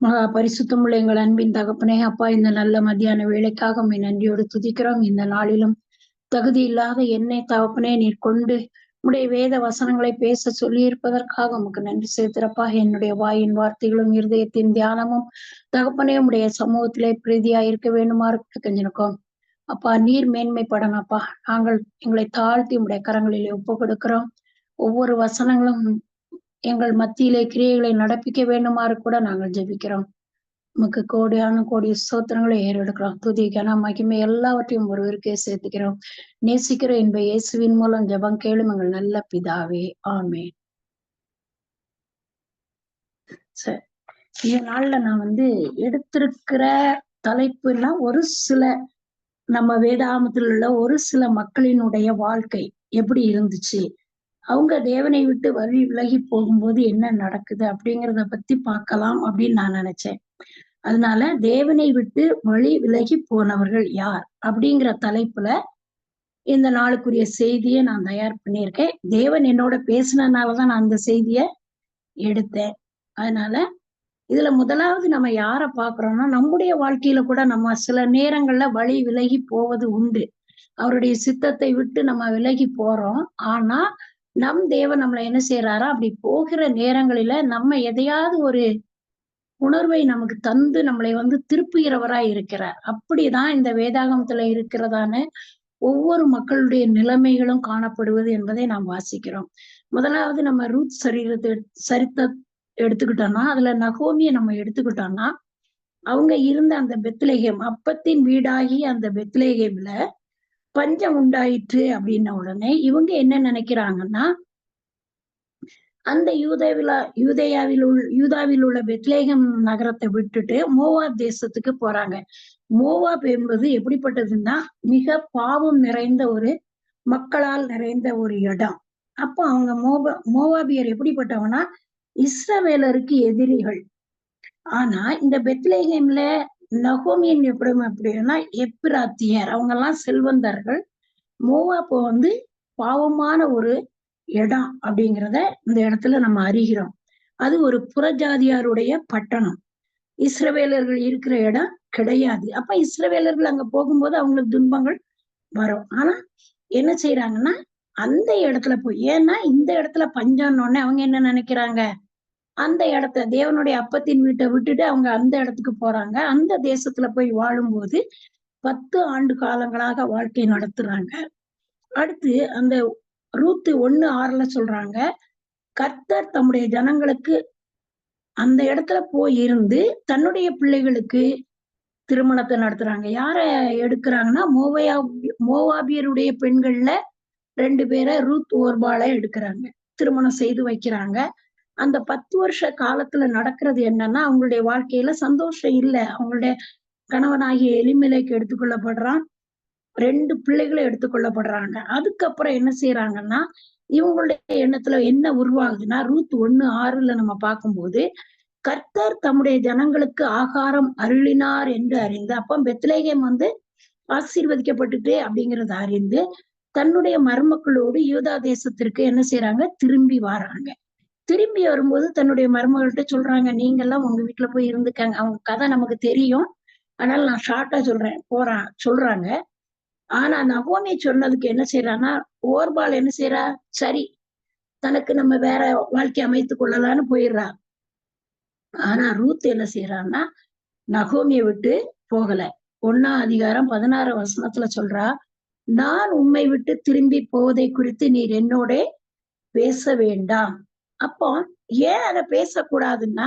மகா பரிசுத்தமுள்ள எங்கள் அன்பின் தகப்பனே, அப்பா, இந்த நல்ல மத்தியான வேளைக்காக உம்மை நன்றியோடு துதிக்கிறோம். இந்த நாளிலும் தகுதி இல்லாத என்னை தகப்பனே நீர் கொண்டு உம்முடைய வேத வசனங்களை பேச சொல்லியிருப்பதற்காக உமக்கு நன்றி செலுத்துறப்பா. என்னுடைய வாயின் வார்த்தைகளும் இருதயத்தின் தியானமும் தகப்பனே உம்முடைய சமூகத்திலே பிரீதியா இருக்க வேண்டுமாறு கெஞ்சிருக்கோம். அப்பா, நீர் மேன்மைப்படணும் அப்பா. நாங்கள் எங்களை தாழ்த்தி உம்முடைய கரங்களிலே ஒப்பு கொடுக்கிறோம். ஒவ்வொரு வசனங்களும் எங்கள் மத்தியிலே கிரியைகளை நடப்பிக்க வேண்டுமாறு கூட நாங்கள் ஜெபிக்கிறோம். உமக்கு கோடியான கோடி ஸ்தோத்திரங்களை ஏறெடுக்கிறோம். துதி, கன, மகிமை எல்லாவற்றையும் ஒருவருக்கே சேர்த்துக்கிறோம். நேசிக்கிற இன்ப இயேசுவின் மூலம் ஜெபம் கேளும் எங்கள் நல்ல பிதாவே, ஆமென். சரி, இந்த நாள்ல நான் எடுத்திருக்கிற தலைப்புனா ஒரு சில நம்ம வேதாகமத்தில் உள்ள ஒரு சில மக்களினுடைய வாழ்க்கை எப்படி இருந்துச்சு, அவங்க தேவனை விட்டு வழி விலகி போகும்போது என்ன நடக்குது அப்படிங்கிறத பத்தி பார்க்கலாம் அப்படின்னு நான் நினைச்சேன். அதனால தேவனை விட்டு வழி விலகி போனவர்கள் யார் அப்படிங்கிற தலைப்புல இந்த நாளுக்குரிய செய்தியை நான் தயார் பண்ணியிருக்கேன். தேவன் என்னோட பேசினதுனாலதான் நான் அந்த செய்தியை எடுத்தேன். அதனால இதுல முதலாவது நம்ம யார பாக்குறோம்னா, நம்முடைய வாழ்க்கையில கூட நம்ம சில நேரங்கள்ல வழி விலகி போவது உண்டு. அவருடைய சித்தத்தை விட்டு நம்ம விலகி போறோம். ஆனா நம் தேவன் நம்மளை என்ன செய்யறாரா, அப்படி போகிற நேரங்களில நம்ம எதையாவது ஒரு உணர்வை நமக்கு தந்து நம்மளை திருப்புகிறவராய் இருக்கிறார். அப்படிதான் இந்த வேதாகமத்துல இருக்கிறதான ஒவ்வொரு மக்களுடைய நிலைமைகளும் காணப்படுவது என்பதை நாம் வாசிக்கிறோம். முதலாவது நம்ம ரூத் சரித்த எடுத்துக்கிட்டோம்னா, அதுல நகோமியை நம்ம எடுத்துக்கிட்டோம்னா, அவங்க இருந்த அந்த பெத்லெகேம், அப்பத்தின் வீடாகி அந்த பெத்லெகேம்ல பஞ்சம் உண்டாயிற்று அப்படின்ன உடனே இவங்க என்ன நினைக்கிறாங்கன்னா, அந்த யூதாவில் உள்ள பெத்லெகேம் நகரத்தை விட்டுட்டு மோவாப் தேசத்துக்கு போறாங்க. மோவாப் என்பது எப்படிப்பட்டதுன்னா, மிக பாவம் நிறைந்த ஒரு மக்களால் நிறைந்த ஒரு இடம். அப்போ அவங்க மோவாபியர் எப்படிப்பட்டவனா, இஸ்ரவேலருக்கு எதிரிகள். ஆனா இந்த பெத்லெகேம்ல நகோமியின் எப்படின்னா எப்பிராத்தியர், அவங்க எல்லாம் செல்வந்தர்கள். மோவாப் பாவமான ஒரு இடம் அப்படிங்கிறத இந்த இடத்துல நம்ம அறிகிறோம். அது ஒரு புறஜாதியாருடைய பட்டணம். இஸ்ரவேலர்கள் இருக்கிற இடம் கிடையாது. அப்ப இஸ்ரவேலர்கள் அங்க போகும்போது அவங்களுக்கு துன்பங்கள் வரும். ஆனா என்ன செய்யறாங்கன்னா, அந்த இடத்துல போய், ஏன்னா இந்த இடத்துல பஞ்சம்னு அவங்க என்ன நினைக்கிறாங்க, அந்த இடத்த தேவனுடைய அப்பத்தின் வீட்டை விட்டுட்டு அவங்க அந்த இடத்துக்கு போறாங்க. அந்த தேசத்துல போய் வாழும்போது 10 ஆண்டு காலங்களாக வாழ்க்கை நடத்துறாங்க. அடுத்து அந்த ரூத் 1:6 சொல்றாங்க, கர்த்தர் தம்முடைய ஜனங்களுக்கு அந்த இடத்துல போய் இருந்து தன்னுடைய பிள்ளைகளுக்கு திருமணத்தை நடத்துறாங்க. யார எடுக்கிறாங்கன்னா, மோவாபியருடைய பெண்கள்ல 2 பேரை ரூத் ஓர்பாலை எடுக்கிறாங்க, திருமணம் செய்து வைக்கிறாங்க. அந்த 10 வருஷ காலத்துல நடக்கிறது என்னன்னா, அவங்களுடைய வாழ்க்கையில சந்தோஷம் இல்ல. அவங்களுடைய கணவனாகிய எலிமெலேக்கு எடுத்துக்கொள்ளப்படுறான். 2 பிள்ளைகளும் எடுத்துக்கொள்ளப்படுறாங்க. அதுக்கப்புறம் என்ன செய்யறாங்கன்னா, இவங்களுடைய எண்ணத்துல என்ன உருவாகுதுன்னா, ரூத் 1:6 நம்ம பார்க்கும்போது, கர்த்தர் தம்முடைய ஜனங்களுக்கு ஆகாரம் அருளினார் என்று அறிந்து, அப்ப பெத்லெகேம் ஆசீர்வதிக்கப்பட்டுட்டு அப்படிங்கறத அறிந்து தன்னுடைய மருமக்களோடு யூதா தேசத்திற்கு என்ன செய்யறாங்க, திரும்பி வராங்க. திரும்பி வரும்போது தன்னுடைய மருமகள்கிட்ட சொல்றாங்க, நீங்க எல்லாம் உங்க வீட்டுல போய் இருந்துக்காங்க. அவங்க கதை நமக்கு தெரியும், அதனால நான் ஷார்ட்டா சொல்றாங்க. ஆனா நகோமி சொன்னதுக்கு என்ன செய்யறான்னா, ஓர்பால் என்ன செய்யறா, சரி தனக்கு நம்ம வேற வாழ்க்கை அமைத்துக் கொள்ளலான்னு போயிடுறா. ஆனா ரூத் என்ன செய்யறான்னா, நகோமியை விட்டு போகல. 1:16 சொல்றா, நான் உம்மை விட்டு திரும்பி போவதை குறித்து நீர் என்னோட பேச வேண்டாம். அப்போ ஏன் அதை பேசக்கூடாதுன்னா,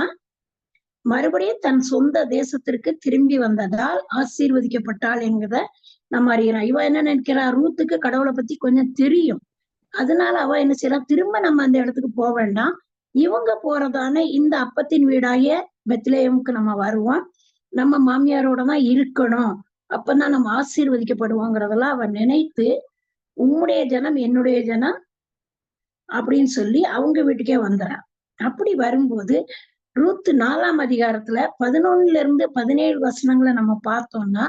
மறுபடியும் தன் சொந்த தேசத்திற்கு திரும்பி வந்ததால் ஆசீர்வதிக்கப்பட்டாள் என்கிறத நம்ம அறிகிறோம். இவ என்ன நினைக்கிறா, ரூத்துக்கு கடவுளை பத்தி கொஞ்சம் தெரியும். அதனால அவ என்ன செய்யறா, திரும்ப நம்ம அந்த இடத்துக்கு போக வேண்டாம், இவங்க போறதான இந்த அப்பத்தின் வீடாகிய பெத்லெகேமுக்கு நம்ம வருவோம், நம்ம மாமியாரோட தான் இருக்கணும், அப்பதான் நம்ம ஆசீர்வதிக்கப்படுவோங்கிறதெல்லாம் அவ நினைத்து, உம்முடைய ஜனம் என்னுடைய ஜனம் அப்படின்னு சொல்லி அவங்க வீட்டுக்கே வந்துறா. அப்படி வரும்போது ரூத் 4ஆம் அதிகாரத்துல 11-17 நம்ம பார்த்தோம்னா,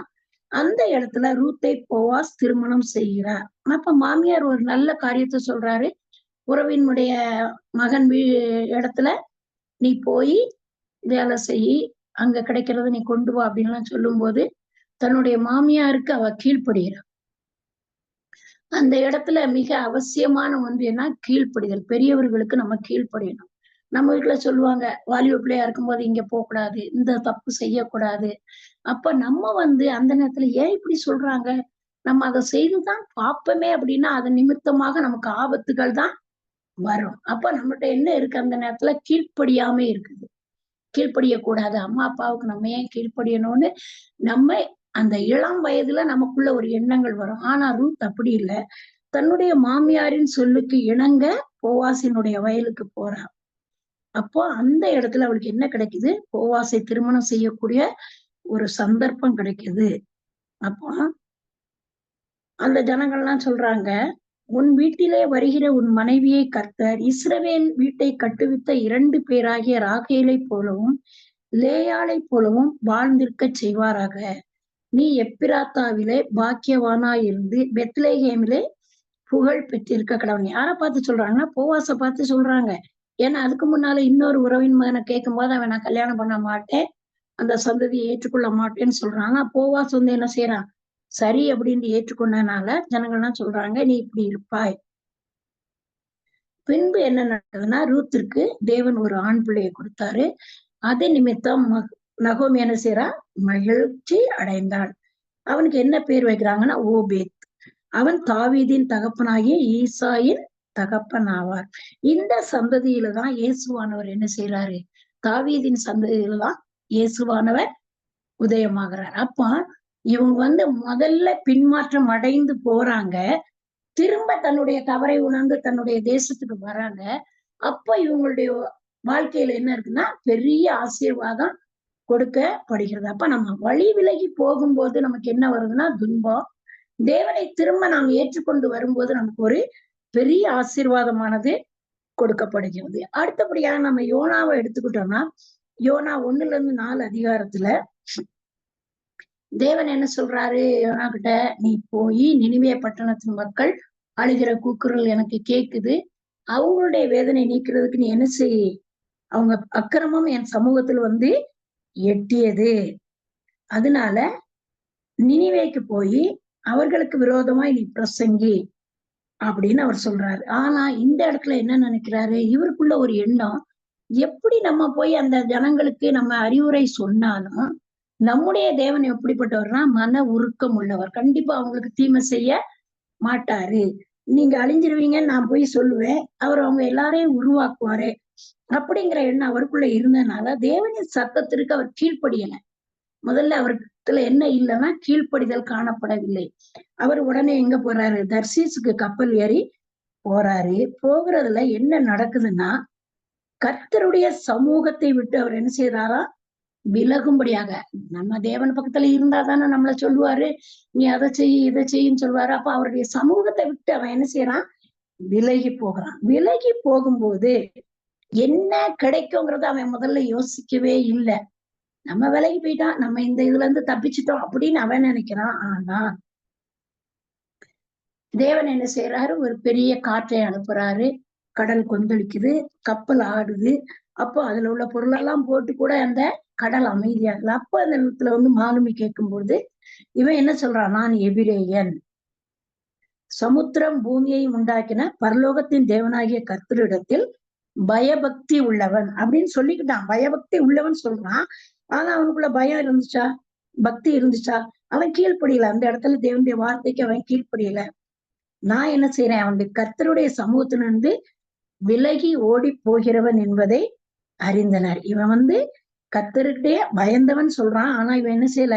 அந்த இடத்துல ரூத்தை போவாஸ் திருமணம் செய்கிறார். அப்ப மாமியார் ஒரு நல்ல காரியத்தை சொல்றாரு, உறவினுடைய மகன் இடத்துல நீ போய் வேலை செய், அங்க கிடைக்கிறத நீ கொண்டு வா அப்படின்லாம் சொல்லும் போது தன்னுடைய மாமியாருக்கு அவ கீழ்ப்படுகிறாள். அந்த இடத்துல மிக அவசியமான ஒன்று என்ன, கீழ்ப்படிதல். பெரியவர்களுக்கு நம்ம கீழ்ப்படியணும். நம்ம வீட்டுல சொல்லுவாங்க, வாலிப பிள்ளையா இருக்கும்போது இங்க போகக்கூடாது, இந்த தப்பு செய்யக்கூடாது. அப்ப நம்ம அந்த நேரத்துல ஏன் இப்படி சொல்றாங்க, நம்ம அதை செய்துதான் பார்ப்போமே அப்படின்னா அதன் நிமித்தமாக நமக்கு ஆபத்துகள் தான் வரும். அப்ப நம்மகிட்ட என்ன இருக்கு, அந்த நேரத்துல கீழ்ப்படியாம இருக்குது. கீழ்ப்படியக்கூடாது, அம்மா அப்பாவுக்கு நம்ம ஏன் கீழ்ப்படியணும்னு நம்ம அந்த இளம் வயதுல நமக்குள்ள ஒரு எண்ணங்கள் வரும். ஆனா ரூத் அப்படி இல்ல. தன்னுடைய மாமியாரின் சொல்லுக்கு இணங்க போவாசினுடைய வயலுக்கு போறா. அப்போ அந்த இடத்துல அவளுக்கு என்ன கிடைக்குது, போவாசை திருமணம் செய்யக்கூடிய ஒரு சந்தர்ப்பம் கிடைக்குது. அப்போ அந்த ஜனங்கள்லாம் சொல்றாங்க, உன் வீட்டிலே வருகிற உன் மனைவியை கர்த்தர் இஸ்ரவேல் வீட்டை கட்டுவித்த 2 பேராகிய ராகேலைப் போலவும் லேயாளைப் போலவும் வாழ்ந்திருக்கச் செய்வாராக. நீ எப்பிராத்தாவிலே பாக்கியவானாயிருந்து பெத்லேஹேமிலே புகழ் பெற்றிருக்க கடவுள். யாரை பார்த்து சொல்றாங்கன்னா, போவாச பார்த்து சொல்றாங்க. ஏன்னா அதுக்கு முன்னால இன்னொரு உறவின் மகனை கேட்கும்போது அவன் நான் கல்யாணம் பண்ண மாட்டேன், அந்த சந்ததியை ஏற்றுக்கொள்ள மாட்டேன்னு சொல்றான். ஆனா போவாஸ் என்ன செய்யறான், சரி அப்படின்னு ஏற்றுக்கொண்டனால ஜனங்கள்லாம் சொல்றாங்க, நீ இப்படி இருப்பாய். பின்பு என்ன நடக்குதுன்னா, ரூத்திற்கு தேவன் ஒரு ஆண் பிள்ளையை கொடுத்தாரு. அது நிமித்தம் நகோமி என்ன செய்றா, மகிழ்ச்சி அடைந்தாள். அவனுக்கு என்ன பேர் வைக்கிறாங்கன்னா ஓபேத். அவன் தாவீதின் தகப்பனாகிய ஈசாயின் தகப்பன் ஆவார். இந்த சந்ததியில தான் இயேசுவானவர் என்ன செய்யறாரு, தாவீதின் சந்ததியில தான் இயேசுவானவர் உதயமாகிறார். அப்ப இவங்க முதல்ல பின்மாற்றம் அடைந்து போறாங்க, திரும்ப தன்னுடைய தவறை உணர்ந்து தன்னுடைய தேசத்துக்கு வராங்க. அப்ப இவங்களுடைய வாழ்க்கையில என்ன இருக்குன்னா, பெரிய ஆசீர்வாதம் கொடுக்கப்படுகிறது. அப்ப நம்ம வழி விலகி போகும்போது நமக்கு என்ன வருதுன்னா துன்பம். தேவனை திரும்ப நாம் ஏற்றுக்கொண்டு வரும்போது நமக்கு ஒரு பெரிய ஆசீர்வாதமானது கொடுக்கப்படுகிறது. அடுத்தபடியாக நம்ம யோனாவை எடுத்துக்கிட்டோம்னா, யோனா 1-4 அதிகாரத்துல தேவன் என்ன சொல்றாரு யோனா கிட்ட, நீ போய் நினிவே பட்டணத்தின் மக்கள் அழுகிற கூக்குரல் எனக்கு கேக்குது, அவங்களுடைய வேதனை நீக்கிறதுக்கு நீ என்ன செய், அவங்க அக்கிரமம் என் சமூகத்தில் எட்டியது, அதனால நினிவேக்கு போய் அவர்களுக்கு விரோதமாய் நீ பிரசங்கி அப்படின்னு அவர் சொல்றாரு. ஆனா இந்த இடத்துல என்ன நினைக்கிறாரு, இவருக்குள்ள ஒரு எண்ணம், எப்படி நம்ம போய் அந்த ஜனங்களுக்கு நம்ம அறிவுரை சொன்னாலும் நம்முடைய தேவன் எப்படிப்பட்டவர்னா மன உருக்கம் உள்ளவர். கண்டிப்பா அவங்களுக்கு தீமை செய்ய மாட்டாரு. நீங்க அழிஞ்சிருவீங்கன்னு நான் போய் சொல்லுவேன், அவர் அவங்க எல்லாரையும் உருவாக்குவாரு அப்படிங்கிற எண்ணம் அவருக்குள்ள இருந்ததுனால தேவனின் சத்தத்திற்கு அவர் கீழ்ப்படியல. முதல்ல அவர்கிட்ட என்ன இல்லைன்னா கீழ்ப்படிதல் காணப்படவில்லை. அவர் உடனே எங்க போறாரு, தர்சீசுக்கு கப்பல் ஏறி போறாரு. போகிறதுல என்ன நடக்குதுன்னா, கர்த்தருடைய சமூகத்தை விட்டு அவர் என்ன செய்யறாரா, விலகும்படியாக. நம்ம தேவன் பக்கத்துல இருந்தா தானே நம்மள சொல்லுவாரு, நீ அதை செய் இதை செய்யுன்னு சொல்லுவாரு. அப்ப அவருடைய சமூகத்தை விட்டு அவன் என்ன செய்யறான், விலகி போகிறான். விலகி போகும்போது என்ன கிடைக்குங்கிறத அவன் முதல்ல யோசிக்கவே இல்லை. நம்ம விலகி போயிட்டான், நம்ம இந்த இதுல இருந்து தப்பிச்சிட்டோம் அப்படின்னு அவன் நினைக்கிறான். ஆனா தேவன் என்ன செய்யறாரு, ஒரு பெரிய காற்றை அனுப்புறாரு, கடல் கொந்தளிக்குது, கப்பல் ஆடுது. அப்போ அதுல உள்ள பொருளெல்லாம் போட்டு கூட அந்த கடல் அமைதியாகல. அப்ப அந்த இடத்துல மாலுமி கேட்கும்போது இவன் என்ன சொல்றான், நான் எபிரேயன், சமுத்திரம் பூமியை உண்டாக்கின பரலோகத்தின் தேவனாகிய கர்த்தரிடத்தில் பயபக்தி உள்ளவன் அப்படின்னு சொல்லிக்கிட்டான். பயபக்தி உள்ளவன் சொல்றான். ஆனா அவனுக்குள்ள பயம் இருந்துச்சா, பக்தி இருந்துச்சா? அவன் கீழ்ப்படியல. அந்த இடத்துல தேவனுடைய வார்த்தைக்கு அவன் கீழ்ப்படியல. நான் என்ன செய்யறேன், அவனுடைய கர்த்தருடைய சமூகத்திலிருந்து விலகி ஓடி போகிறவன் என்பதை அறிந்தனர். இவன் கர்த்தருக்கிட்டே பயந்தவன் சொல்றான். ஆனா இவன் என்ன செய்யல,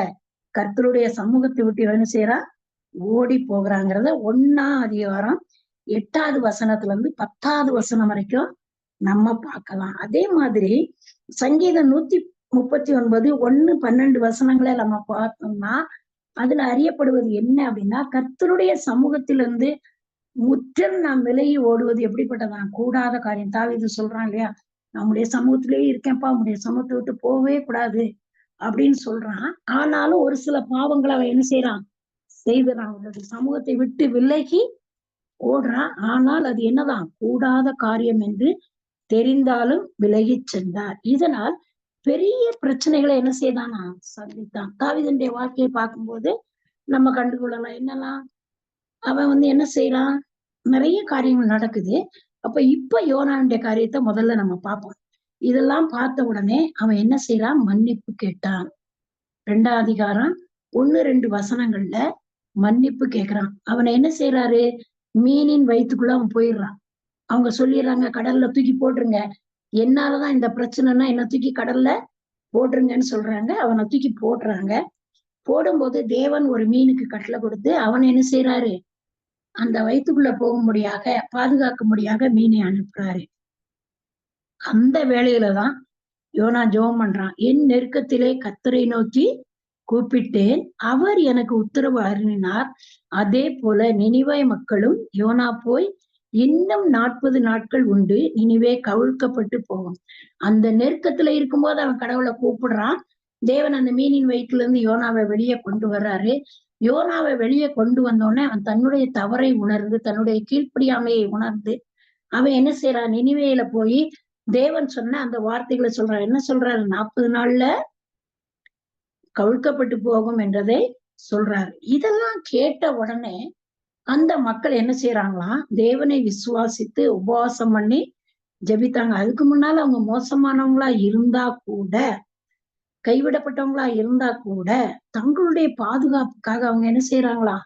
கர்த்தருடைய சமூகத்தை விட்டு இவன் என்ன செய்யறான், ஓடி போகிறாங்கிறத 1ஆம் அதிகாரம் 8வது வசனத்துல இருந்து 10வது வசனம் வரைக்கும் நம்ம பார்க்கலாம். அதே மாதிரி சங்கீதம் 139 1-12 வசனங்களை நம்ம பார்த்தோம்னா அதுல அறியப்படுவது என்ன அப்படின்னா, கர்த்தருடைய சமூகத்திலிருந்து முற்றம் நாம் விலகி ஓடுவது எப்படிப்பட்டதான் கூடாத காரியம். தாவீது சொல்றான் இல்லையா, நம்முடைய சமூகத்திலேயே இருக்கேன்ப்பா, நம்முடைய சமூகத்தை விட்டு போகவே கூடாது அப்படின்னு சொல்றான். ஆனாலும் ஒரு சில பாவங்களை அவன் என்ன செய்யறான், செய்துறான். அவனுடைய சமூகத்தை விட்டு விலகி ஓடுறான். ஆனால் அது என்னதான் கூடாத காரியம் என்று தெரிந்தாலும் விலகிச் சென்றார். இதனால் பெரிய பிரச்சனைகளை என்ன செய்தானா சந்தித்தான். தாவீதுடைய வாழ்க்கையை பார்க்கும்போது நம்ம கண்டுகொள்ளலாம். என்னலாம் அவன் என்ன செய்யறான், நிறைய காரியங்கள் நடக்குது. அப்ப இப்ப யோனாவுடைய காரியத்தை முதல்ல நம்ம பார்ப்போம். இதெல்லாம் பார்த்த உடனே அவன் என்ன செய்யறான், மன்னிப்பு கேட்டான். 2ஆம் அதிகாரம் 1, 2 வசனங்கள்ல மன்னிப்பு கேட்கிறான். அவனை என்ன செய்யறாரு, மீனின் வயித்துக்குள்ள அவன் போயிடுறான். அவங்க சொல்லிடுறாங்க, கடல்ல தூக்கி போட்டுருங்க. என்னாலதான் இந்த பிரச்சனைன்னா என்ன தூக்கி கடல்ல போட்டுருங்கன்னு சொல்றாங்க. அவனை தூக்கி போடுறாங்க. போடும்போது தேவன் ஒரு மீனுக்கு கட்டளை கொடுத்து அவனை என்ன செய்யறாரு, அந்த வயித்துக்குள்ள போகும்படியாக பாதுகாக்கும்படியாக மீனை அனுப்புறாரு. அந்த வேளையிலதான் யோனா ஜெபம் பண்றான். என் நெருக்கத்திலே கர்த்தரை நோக்கி கூப்பிட்டேன், அவர் எனக்கு உத்தரவு அருளினார். அதே போல நினிவே மக்களும் யோனா போய் இன்னும் 40 நாட்கள் உண்டு, நினிவே கவிழ்க்கப்பட்டு போகும். அந்த நெருக்கத்துல இருக்கும்போது அவன் கடவுளை கூப்பிடுறான். தேவன் அந்த மீனின் வயிற்றுல இருந்து யோனாவை வெளியே கொண்டு வர்றாரு. யோனாவை வெளியே கொண்டு வந்தோடனே அவன் தன்னுடைய தவறை உணர்ந்து, தன்னுடைய கீழ்ப்படியாமையை உணர்ந்து, அவன் என்ன செய்யறான், நினிவேல போய் தேவன் சொன்ன அந்த வார்த்தைகளை சொல்றான். என்ன சொல்றாரு, 40 நாள்ல கவிழ்க்கப்பட்டு போகும் என்றதை சொல்றாரு. இதெல்லாம் கேட்ட உடனே அந்த மக்கள் என்ன செய்யறாங்களாம், தேவனை விசுவாசித்து உபவாசம் பண்ணி ஜெபித்தாங்க. அதுக்கு முன்னால அவங்க மோசமானவங்களா இருந்தா கூட, கைவிடப்பட்டவங்களா இருந்தா கூட, தங்களுடைய பாதுகாப்புக்காக அவங்க என்ன செய்யறாங்களா,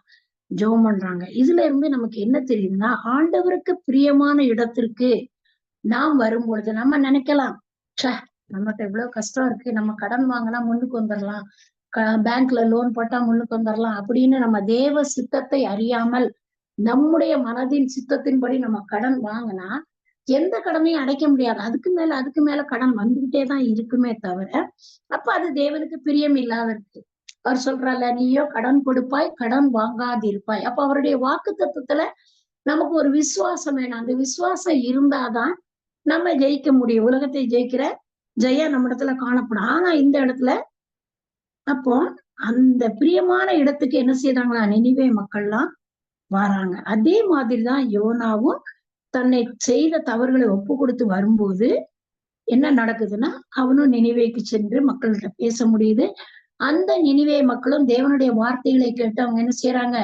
ஜெபம் பண்றாங்க. இதுல இருந்து நமக்கு என்ன தெரியுதுன்னா, ஆண்டவருக்கு பிரியமான இடத்திற்கு நாம் வரும்பொழுது நம்ம நினைக்கலாம், ச்சே நமக்கு எவ்வளவு கஷ்டம் இருக்கு, நம்ம கடன் வாங்கினா முன்னுக்கு வந்துடலாம், பேங்க்ல லோன் போட்டா முன்னுக்கு வந்துடலாம் அப்படின்னு நம்ம தேவ சித்தத்தை அறியாமல் நம்முடைய மனதின் சித்தத்தின்படி நம்ம கடன் வாங்கினா எந்த கடனையும் அடைக்க முடியாது. அதுக்கு மேல கடன் வந்துகிட்டே தான் இருக்குமே தவிர, அப்ப அது தேவனுக்கு பிரியம் இல்லாத இருக்கு. அவர் சொல்றாருல, நீயோ கடன் கொடுப்பாய் கடன் வாங்காதிருப்பாய். அப்ப அவருடைய வாக்கு தத்துவத்துல நமக்கு ஒரு விசுவாசம் வேணும். அந்த விசுவாசம் இருந்தாதான் நம்ம ஜெயிக்க முடியும். உலகத்தை ஜெயிக்கிற ஜெயா நம்ம இடத்துல காணப்படும். ஆனா இந்த இடத்துல அப்போ அந்த பிரியமான இடத்துக்கு என்ன செய்யறாங்களா, நினிவே மக்கள்லாம் வராங்க. அதே மாதிரிதான் யோனாவும் தன்னை செய்த தவறுகளை ஒப்பு கொடுத்து வரும்போது என்ன நடக்குதுன்னா, அவனும் நினிவேக்கு சென்று மக்கள்கிட்ட பேச முடியுது. அந்த நினிவே மக்களும் தேவனுடைய வார்த்தைகளை கேட்டு அவங்க என்ன செய்யறாங்க,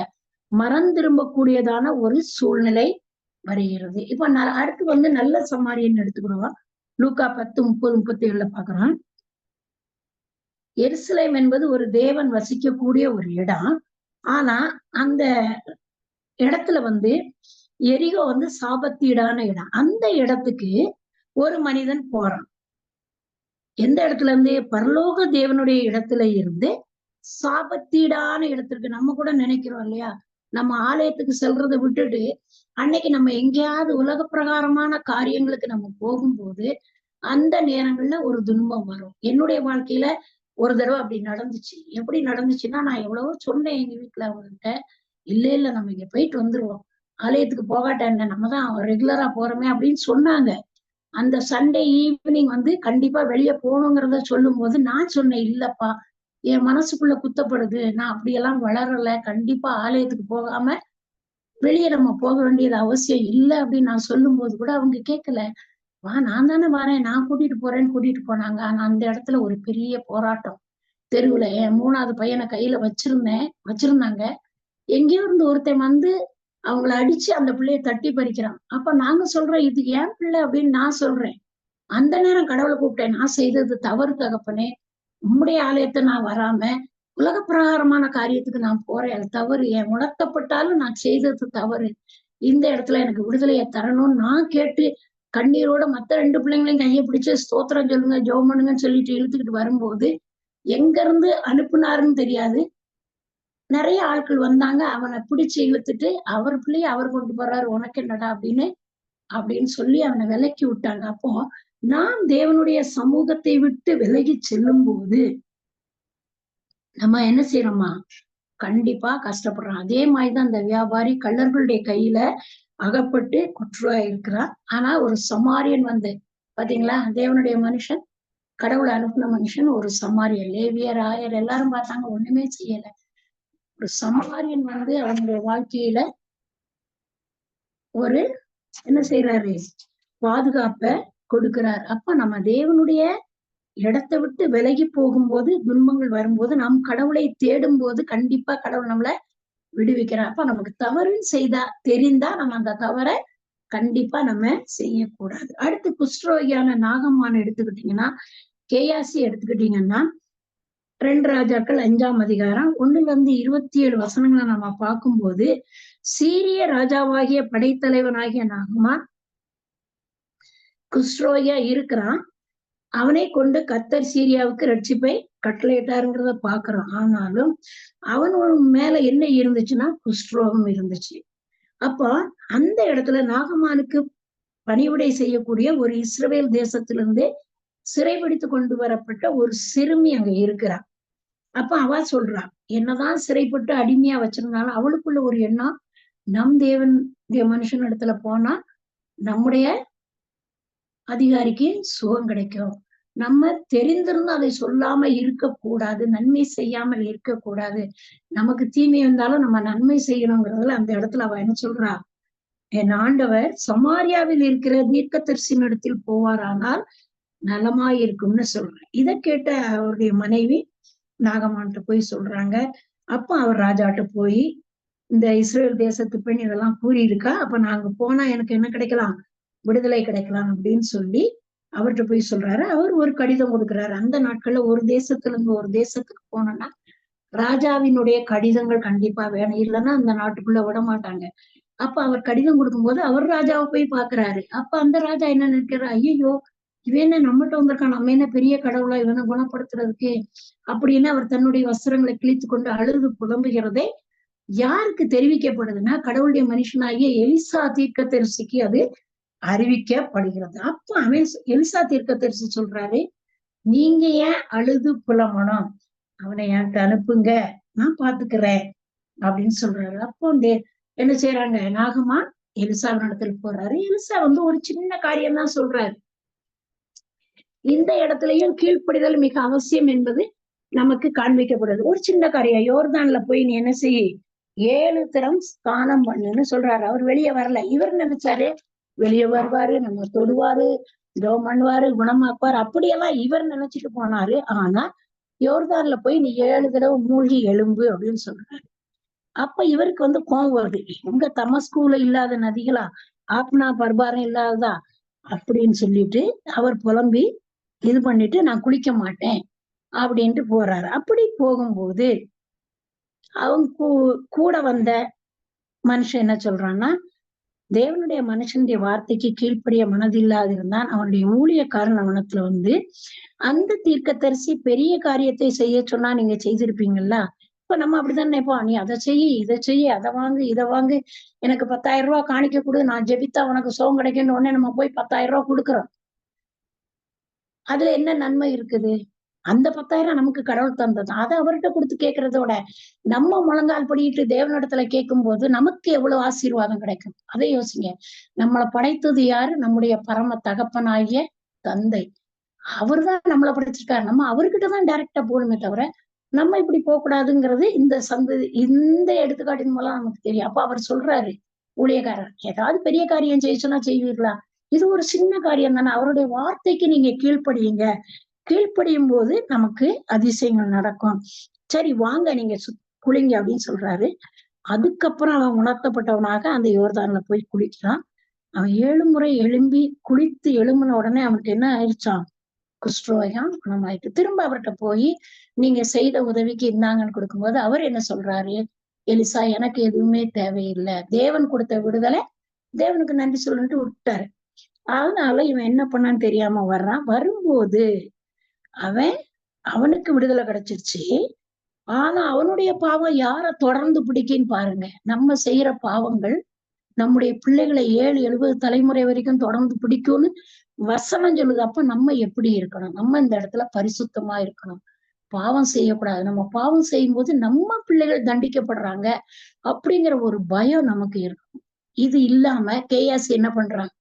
மனம் திரும்பக்கூடியதான ஒரு சூழ்நிலை வருகிறது. இப்ப அடுத்து நல்ல சமாரியன் எடுத்துக்கிடுவோம். லூக்கா 10, 30, 37 பாக்குறோம். எருசலேம் என்பது ஒரு தேவன் வசிக்கக்கூடிய ஒரு இடம். ஆனா அந்த இடத்துல எரிகோ சாபத்தீடான இடம். அந்த இடத்துக்கு ஒரு மனிதன் போறான். எந்த இடத்துல இருந்து, பரலோக தேவனுடைய இடத்துல இருந்து சாபத்தீடான இடத்திற்கு. நம்ம கூட நினைக்கிறோம் இல்லையா, நம்ம ஆலயத்துக்கு செல்றதை விட்டுட்டு அன்னைக்கு நம்ம எங்கேயாவது உலக பிரகாரமான காரியங்களுக்கு நம்ம போகும்போது அந்த நேரங்கள்ல ஒரு துன்பம் வரும். என்னுடைய வாழ்க்கையில ஒரு தடவை அப்படி நடந்துச்சு. எப்படி நடந்துச்சுன்னா, நான் எவ்வளவோ சொன்னேன் எங்க வீட்டுல அவங்ககிட்ட, இல்ல நம்ம இங்க போயிட்டு வந்துருவோம், ஆலயத்துக்கு போகாட்டேன், நம்ம தான் ரெகுலரா போறோமே அப்படின்னு சொன்னாங்க. அந்த சண்டே ஈவினிங் கண்டிப்பா வெளியே போகணுங்கிறத சொல்லும் போது நான் சொன்னேன், இல்லப்பா என் மனசுக்குள்ள குத்தப்படுது, நான் அப்படியெல்லாம் வளரல, கண்டிப்பா ஆலயத்துக்கு போகாம வெளியே நம்ம போக வேண்டியது அவசியம் இல்லை அப்படின்னு நான் சொல்லும் போது கூட அவங்க கேட்கல. வா நான் தானே வரேன், நான் கூட்டிட்டு போறேன்னு கூட்டிட்டு போனாங்க. ஆனா அந்த இடத்துல ஒரு பெரிய போராட்டம். தெருவுல என் 3வது பையனை கையில வச்சிருந்தாங்க. எங்கேயோ இருந்து ஒருத்தன் அவங்கள அடிச்சு அந்த பிள்ளைய தட்டி பறிக்கிறான். அப்ப நாங்க சொல்றோம், இது ஏன் பிள்ளை அப்படின்னு நான் சொல்றேன். அந்த நேரம் கடவுளை கூப்பிட்டேன், நான் செய்தது தவறு தகப்பனே, உம்முடைய ஆலயத்தை நான் வராம உலக பிரகாரமான காரியத்துக்கு நான் போறேன், அது தவறு, என் உணர்த்தப்பட்டாலும் நான் செய்தது தவறு, இந்த இடத்துல எனக்கு விடுதலையை தரணும்னு நான் கேட்டு கண்ணீரோட மத்த 2 பிள்ளைங்களையும் கையை பிடிச்சு ஸ்தோத்திரம் சொல்லுங்க ஜெபம் பண்ணுங்கன்னு சொல்லிட்டு இழுத்துக்கிட்டு வரும்போது எங்க இருந்து அனுப்புனாருன்னு தெரியாது. நிறைய ஆட்கள் வந்தாங்க. அவனை பிடிச்சு இழுத்துட்டு அவர் பிள்ளைய அவர் கொண்டு போறாரு, உனக்கு என்னடா அப்படின்னு சொல்லி அவனை விலக்கி விட்டாங்க. அப்போ நாம் தேவனுடைய சமூகத்தை விட்டு விலகி செல்லும் போது நம்ம என்ன செய்யறோமா, கண்டிப்பா கஷ்டப்படுறோம். அதே மாதிரிதான் அந்த வியாபாரி கள்ளர்களுடைய கையில அகப்பட்டு குற்றவாளி இருக்கிறான். ஆனா ஒரு சமாரியன் பாத்தீங்களா, தேவனுடைய மனுஷன், கடவுளை அனுப்பின மனுஷன் ஒரு சமாரியன். லேவியர் ஆயர் எல்லாரும் பார்த்தாங்க, ஒண்ணுமே செய்யல. ஒரு சமாரியன் அவனுடைய வாழ்க்கையில ஒரு என்ன செய்யறாரு, பாதுகாப்ப கொடுக்கிறார். அப்ப நம்ம தேவனுடைய இடத்தை விட்டு விலகி போகும்போது, துன்பங்கள் வரும்போது, நாம் கடவுளை தேடும் போது கண்டிப்பா கடவுள் நம்மள விடுவிக்கிறார். அப்ப நமக்கு தவறுன்னு செய்தா தெரிந்தா நம்ம அந்த தவற கண்டிப்பா நம்ம செய்யக்கூடாது. அடுத்து குஷ்டரோகியான நாகம்மான் எடுத்துக்கிட்டீங்கன்னா, கேயாசி எடுத்துக்கிட்டீங்கன்னா, 2 ராஜாக்கள் 5ஆம் அதிகாரம் 1லிருந்து 27 வசனங்கள நம்ம பார்க்கும்போது, சீரிய ராஜாவாகிய படைத்தலைவனாகிய நாகமான் குஷ்டரோகியா இருக்கிறான். அவனை கொண்டு கர்த்தர் சீரியாவுக்கு ரட்சிப்பை கட்டளையிட்டாருங்கிறத பாக்குறோம். ஆனாலும் அவன் மேல என்ன இருந்துச்சுன்னா குஷ்டரோகம் இருந்துச்சு. அப்போ அந்த இடத்துல நாகமானுக்கு பணிவிடை செய்யக்கூடிய ஒரு இஸ்ரவேல் தேசத்திலிருந்து சிறைபிடித்து கொண்டு வரப்பட்ட ஒரு சிறுமி அங்க இருக்கிறா. அப்ப அவ சொல்றா, என்னதான் சிறைப்பட்டு அடிமையா வச்சிருந்தாலும் அவளுக்குள்ள ஒரு எண்ணம், நம் தேவன் மனுஷன் இடத்துல போனா நம்முடைய அதிகாரிக்கு சுகம் கிடைக்கும். நம்ம தெரிந்திருந்தும் அதை சொல்லாம இருக்கக்கூடாது. நன்மை செய்யாமல் இருக்கக்கூடாது. நமக்கு தீமை வந்தாலும் நம்ம நன்மை செய்யணுங்கிறதுல அந்த இடத்துல அவ என்ன சொல்றா, என் ஆண்டவர் சமாரியாவில் இருக்கிற தீர்க்கதரிசியின் இடத்தில் போவாரானால் நலமாயிருக்கும்னு சொல்றேன். இதை கேட்ட அவருடைய மனைவி நாகமான்ட்ட போய் சொல்றாங்க. அப்ப அவர் ராஜாட்ட போய், இந்த இஸ்ரேல் தேசத்து பெண் இதெல்லாம் கூறியிருக்கா. அப்ப நாங்க போனா எனக்கு என்ன கிடைக்கலாம், விடுதலை கிடைக்கலாம் அப்படின்னு சொல்லி அவர்கிட்ட போய் சொல்றாரு. அவர் ஒரு கடிதம் கொடுக்குறாரு. அந்த நாட்கள்ல ஒரு தேசத்துல இருந்து ஒரு தேசத்துக்கு போனோம்னா ராஜாவினுடைய கடிதங்கள் கண்டிப்பா வேணும், இல்லைன்னா அந்த நாட்டுக்குள்ள விட மாட்டாங்க. அப்ப அவர் கடிதம் கொடுக்கும்போது அவர் ராஜாவை போய் பாக்குறாரு. அப்ப அந்த ராஜா என்ன நினைக்கிறார், ஐயோ இவன் என்ன நம்மகிட்ட வந்திருக்கான், நம்ம என்ன பெரிய கடவுளா இவனை குணப்படுத்துறதுக்கு அப்படின்னு அவர் தன்னுடைய வஸ்திரங்களை கிழித்து கொண்டு அழுது புலம்புகிறதே யாருக்கு தெரிவிக்கப்படுதுன்னா, கடவுளுடைய மனுஷனாகிய எலிசா தீர்க்கதரிசிக்கு அது அறிவிக்கப்படுகிறது. அப்ப அவன் எலிசா தீர்க்கதரிசி சொல்றாரு, நீங்க ஏன் அழுது புலம்பணும், அவனை என்கிட்ட அனுப்புங்க, நான் பாத்துக்கிறேன் அப்படின்னு சொல்றாரு. அப்போ என்ன செய்யறாங்க, நாகமான் எலிசாவினிடத்துல போறாரு. எலிசா ஒரு சின்ன காரியம் தான் சொல்றாரு. இந்த இடத்துலயும் கீழ்ப்படிதல் மிக அவசியம் என்பது நமக்கு காண்பிக்கப்படுது. ஒரு சின்ன காரியம், யோர்தான்ல போய் நீ என்ன செய்ய, 7 தரம் ஸ்நானம் பண்ணுன்னு சொல்றாரு. அவர் வெளியே வரல. இவர் நினைச்சாரு வெளியே வருவாரு, நம்ம தொடுவாரு, இதோ பண்ணுவாரு, குணமாக்குவாரு, அப்படியெல்லாம் இவர் நினைச்சிட்டு போனாரு. ஆனா யோர்தான்ல போய் நீ 7 தடவை மூழ்கி எழும்பு அப்படின்னு சொல்றாரு. அப்ப இவருக்கு கோபம் வருது. எங்க தமஸ்குல இல்லாத நதிகளா, ஆப்னா பர்பாரம் இல்லாததா அப்படின்னு சொல்லிட்டு அவர் புலம்பி இது பண்ணிட்டு நான் குளிக்க மாட்டேன் அப்படின்ட்டு போறாரு. அப்படி போகும்போது அவங்க கூட வந்த மனுஷன் என்ன சொல்றான்னா, தேவனுடைய மனுஷனுடைய வார்த்தைக்கு கீழ்ப்படிய மனதில்லாது இருந்தான், அவனுடைய ஊழியக்காரன் அவனத்துல அந்த தீர்க்கதரிசி பெரிய காரியத்தை செய்ய சொன்னா நீங்க செய்திருப்பீங்கல்ல. இப்ப நம்ம அப்படிதான் நினைப்போம், நீ அதை செய்ய இதை செய்ய, அதை வாங்கு இதை வாங்கு, எனக்கு 10,000 ரூபாய் காணிக்க கொடு, நான் ஜெபித்தா உனக்கு சுகம் கிடைக்கும்னு உடனே நம்ம போய் 10,000 ரூபாய் கொடுக்குறோம். அதுல என்ன நன்மை இருக்குது? அந்த 10,000 நமக்கு கடவுள் தந்தது. அதை அவர்கிட்ட கொடுத்து கேட்கறதோட நம்ம முழங்கால் படியிட்டு தேவனிடத்துல கேட்கும் போது நமக்கு எவ்வளவு ஆசீர்வாதம் கிடைக்கும். அதை யோசிங்க. நம்மளை படைத்தது யாரு? நம்முடைய பரம தகப்பனாகிய தந்தை. அவர்தான் நம்மளை படைச்சிருக்காரு. நம்ம அவர்கிட்டதான் டைரக்டா போகணுமே தவிர நம்ம இப்படி போகக்கூடாதுங்கிறது இந்த எடுத்துக்காட்டின் மூலம் நமக்கு தெரியும். அப்ப அவர் சொல்றாரு, ஊழியக்காரர் ஏதாவது பெரிய காரியம் செய்ய சொன்னா செய்வீர்களா? இது ஒரு சின்ன காரியம் தானே, அவருடைய வார்த்தைக்கு நீங்க கீழ்ப்படியுங்க. கீழ்ப்படியும் போது நமக்கு அதிசயங்கள் நடக்கும். சரி வாங்க நீங்க குளிங்க அப்படின்னு சொல்றாரு. அதுக்கப்புறம் அவன் உணர்த்தப்பட்டவனாக அந்த யோர்தான்ல போய் குளிக்கிறான். அவன் 7 முறை எழும்பி குளித்து எழும்பின உடனே அவனுக்கு என்ன ஆயிடுச்சான், குஷ்டரோகம் குணமாயிட்டு. திரும்ப அவர்கிட்ட போய் நீங்க செய்த உதவிக்கு இந்தாங்கன்னு கொடுக்கும்போது அவர் என்ன சொல்றாரு, எலிசா எனக்கு எதுவுமே தேவையில்லை, தேவன் கொடுத்த விடுதலை தேவனுக்கு நன்றி சொல்லிட்டு விட்டாரு. அதனால இவன் என்ன பண்ணான்னு தெரியாம வர்றான். வரும்போது அவனுக்கு விடுதலை கிடைச்சிருச்சு. ஆனா அவனுடைய பாவம் யார தொடர்ந்து பிடிக்குன்னு பாருங்க. நம்ம செய்யற பாவங்கள் நம்முடைய பிள்ளைகளை 7-70 தலைமுறை வரைக்கும் தொடர்ந்து பிடிக்கும்னு வசனம் சொல்லுது. அப்ப நம்ம எப்படி இருக்கணும்? நம்ம இந்த இடத்துல பரிசுத்தமா இருக்கணும், பாவம் செய்யக்கூடாது. நம்ம பாவம் செய்யும் போது நம்ம பிள்ளைகள் தண்டிக்கப்படுறாங்க அப்படிங்கிற ஒரு பயம் நமக்கு இருக்கும். இது இல்லாம கேயாசி என்ன பண்றான்,